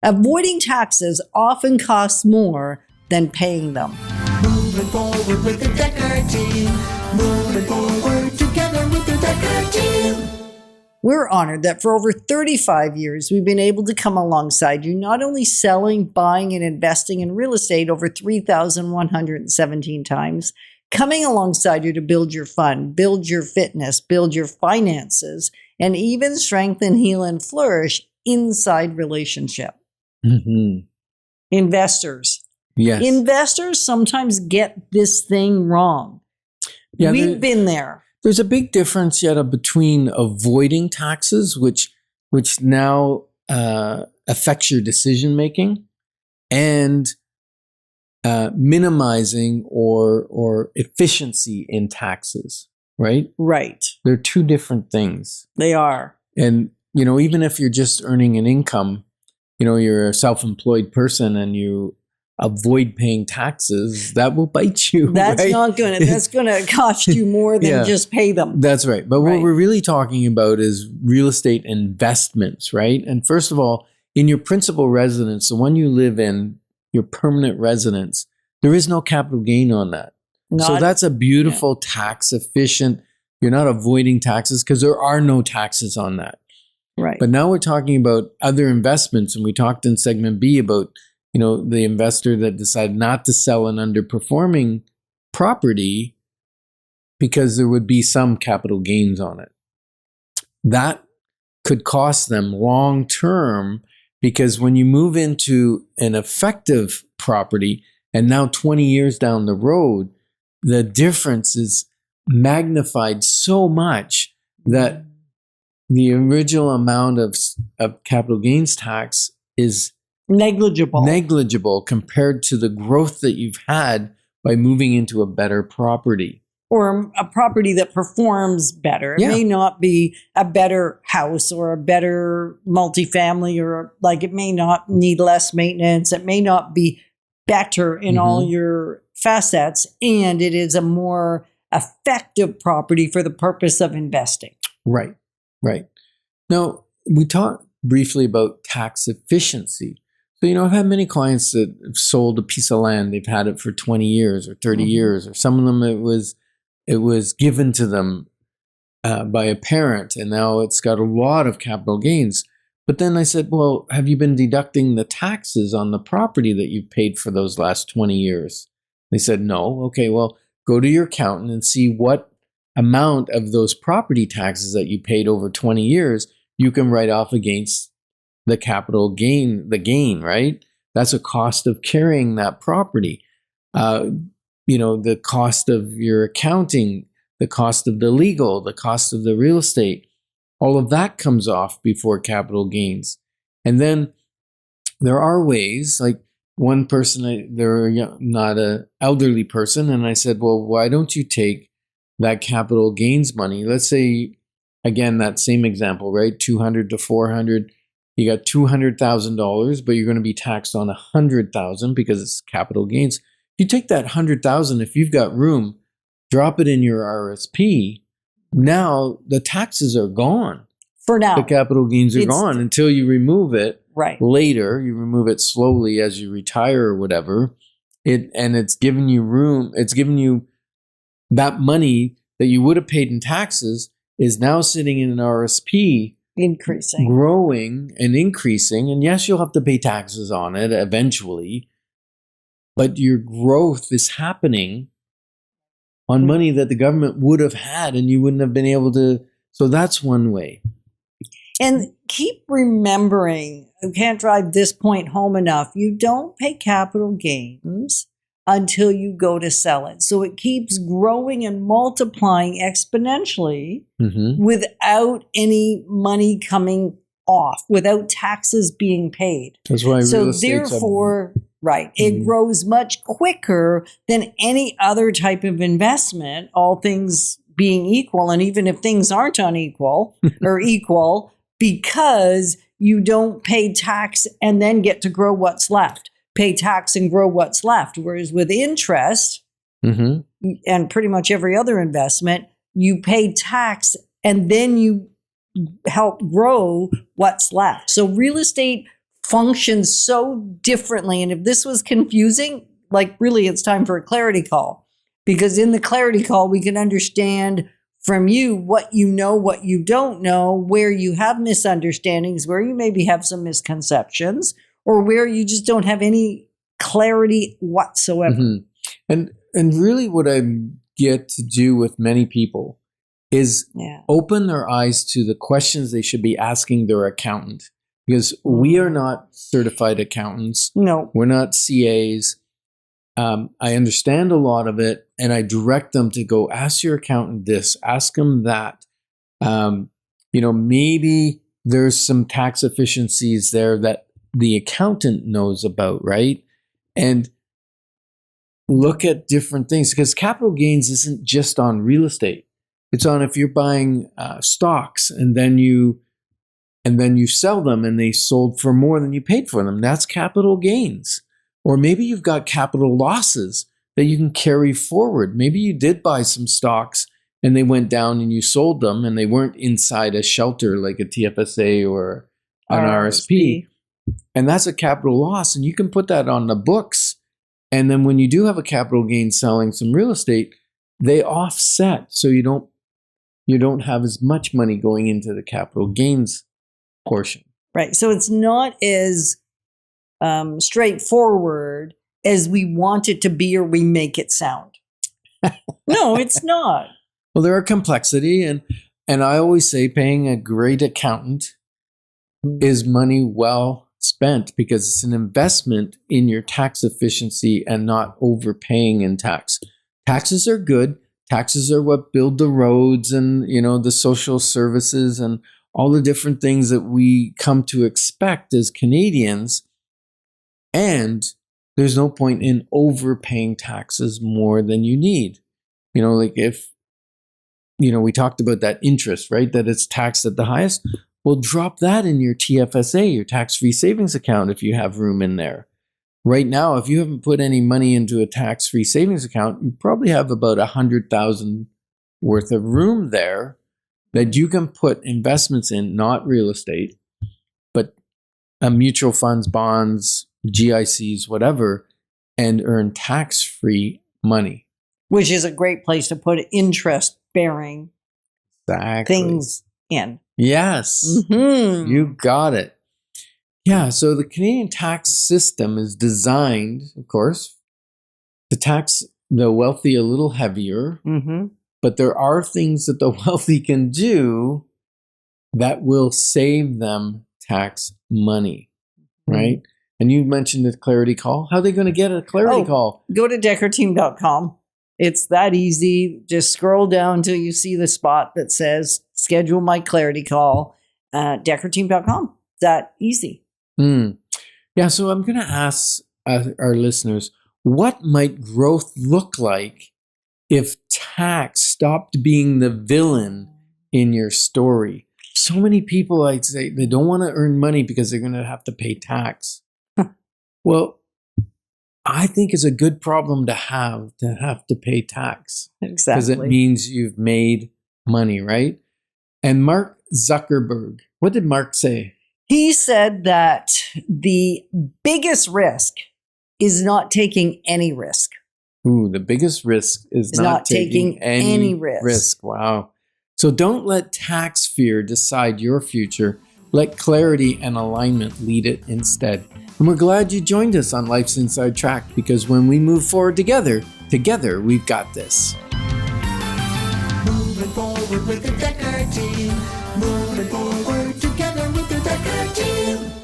Avoiding taxes often costs more than paying them. Moving forward with the Dekker team. Moving forward together with the Dekker team. We're honored that for over 35 years, we've been able to come alongside you, not only selling, buying, and investing in real estate over 3,117 times, coming alongside you to build your fund, build your fitness, build your finances, and even strengthen, heal, and flourish inside relationship. Mm-hmm. Investors. Yes. Investors sometimes get this thing wrong. Yeah, We've been there. There's a big difference, Yetta, between avoiding taxes, which now affects your decision making, and minimizing or efficiency in taxes. Right? Right. They're two different things. They are. And even if you're just earning an income, you're a self-employed person and you avoid paying taxes, that will bite you. That's right? that's gonna cost you more than just pay them. That's right. But what we're really talking about is real estate investments, right? And first of all, in your principal residence, the one you live in, your permanent residence, there is no capital gain on that. So that's a beautiful tax efficient. You're not avoiding taxes because there are no taxes on that. Right. But now we're talking about other investments, and we talked in segment B about the investor that decided not to sell an underperforming property because there would be some capital gains on it. That could cost them long term, because when you move into an effective property and now 20 years down the road, the difference is magnified so much that the original amount of capital gains tax is negligible compared to the growth that you've had by moving into a better property. Or a property that performs better. It may not be a better house or a better multifamily, or it may not need less maintenance. It may not be better in all your facets, and it is a more effective property for the purpose of investing. Right. Now, we talked briefly about tax efficiency. So, I've had many clients that have sold a piece of land. They've had it for 20 years or 30 years, or some of them it was given to them by a parent, and now it's got a lot of capital gains. But then I said, well, have you been deducting the taxes on the property that you've paid for those last 20 years? They said, no. Okay, well, go to your accountant and see what amount of those property taxes that you paid over 20 years you can write off against the capital gain, right? That's a cost of carrying that property. The cost of your accounting, the cost of the legal, the cost of the real estate, all of that comes off before capital gains. And then there are ways, like one person, they're not an elderly person, and I said, well, why don't you take that capital gains money? Let's say, again, that same example, right? 200 to 400. You got $200,000, but you're going to be taxed on $100,000 because it's capital gains. You take that $100,000, if you've got room, drop it in your RSP. Now the taxes are gone. For now. The capital gains are gone until you remove it. Right. Later, you remove it slowly as you retire or whatever. It's giving you room. It's giving you that money that you would have paid in taxes is now sitting in an RSP. Increasing. Growing and increasing. And yes, you'll have to pay taxes on it eventually. But your growth is happening on money that the government would have had and you wouldn't have been able to. So that's one way. And keep remembering, I can't drive this point home enough, you don't pay capital gains until you go to sell it. So it keeps growing and multiplying exponentially without any money coming off, without taxes being paid. That's why so therefore, it grows much quicker than any other type of investment, all things being equal. And even if things aren't unequal or equal, because you don't pay tax and then get to grow what's left. Pay tax and grow what's left. Whereas with interest and pretty much every other investment, you pay tax and then you help grow what's left. So real estate functions so differently. And if this was confusing, like really it's time for a clarity call, because in the clarity call, we can understand from you what you know, what you don't know, where you have misunderstandings, where you maybe have some misconceptions, or where you just don't have any clarity whatsoever. Mm-hmm. And really what I get to do with many people is open their eyes to the questions they should be asking their accountant. Because we are not certified accountants. No. We're not CAs. I understand a lot of it, and I direct them to go ask your accountant this, ask them that. Maybe there's some tax efficiencies there that the accountant knows about, right? And look at different things, because capital gains isn't just on real estate. It's on if you're buying stocks and then you sell them and they sold for more than you paid for them. That's capital gains. Or maybe you've got capital losses that you can carry forward. Maybe you did buy some stocks and they went down and you sold them and they weren't inside a shelter like a TFSA or an RSP. And that's a capital loss. And you can put that on the books. And then when you do have a capital gain selling some real estate, they offset. So you don't have as much money going into the capital gains portion. Right. So it's not as straightforward as we want it to be or we make it sound. No, it's not. Well, there are complexity, and I always say paying a great accountant is money well spent, because it's an investment in your tax efficiency and not overpaying in tax. Taxes are good. Taxes are what build the roads and, the social services and all the different things that we come to expect as Canadians. And there's no point in overpaying taxes more than you need. Like if, we talked about that interest, right? That it's taxed at the highest. Well, drop that in your TFSA, your tax-free savings account, if you have room in there. Right now, if you haven't put any money into a tax-free savings account, you probably have about $100,000 worth of room there that you can put investments in, not real estate, but mutual funds, bonds, GICs, whatever, and earn tax-free money. Which is a great place to put interest-bearing things in. Yes, You got it. Yeah, so the Canadian tax system is designed, of course, to tax the wealthy a little heavier, but there are things that the wealthy can do that will save them tax money, right? And you mentioned the clarity call. How are they going to get a clarity call? Go to dekkerteam.com. It's that easy. Just scroll down till you see the spot that says schedule my clarity call at dekkerteam.com. That easy. Yeah, so I'm going to ask our listeners, what might growth look like if tax stopped being the villain in your story? So many people, I'd say, they don't want to earn money because they're going to have to pay tax. Well, I think it's a good problem to have to pay tax. Exactly. Because it means you've made money, right? And Mark Zuckerberg, what did Mark say? He said that the biggest risk is not taking any risk. Ooh, the biggest risk is not taking any risk. Wow. So don't let tax fear decide your future. Let clarity and alignment lead it instead. And we're glad you joined us on Life's Inside Track, because when we move forward together we've got this. Moving forward with the Dekker team. Moving forward together with the Dekker team.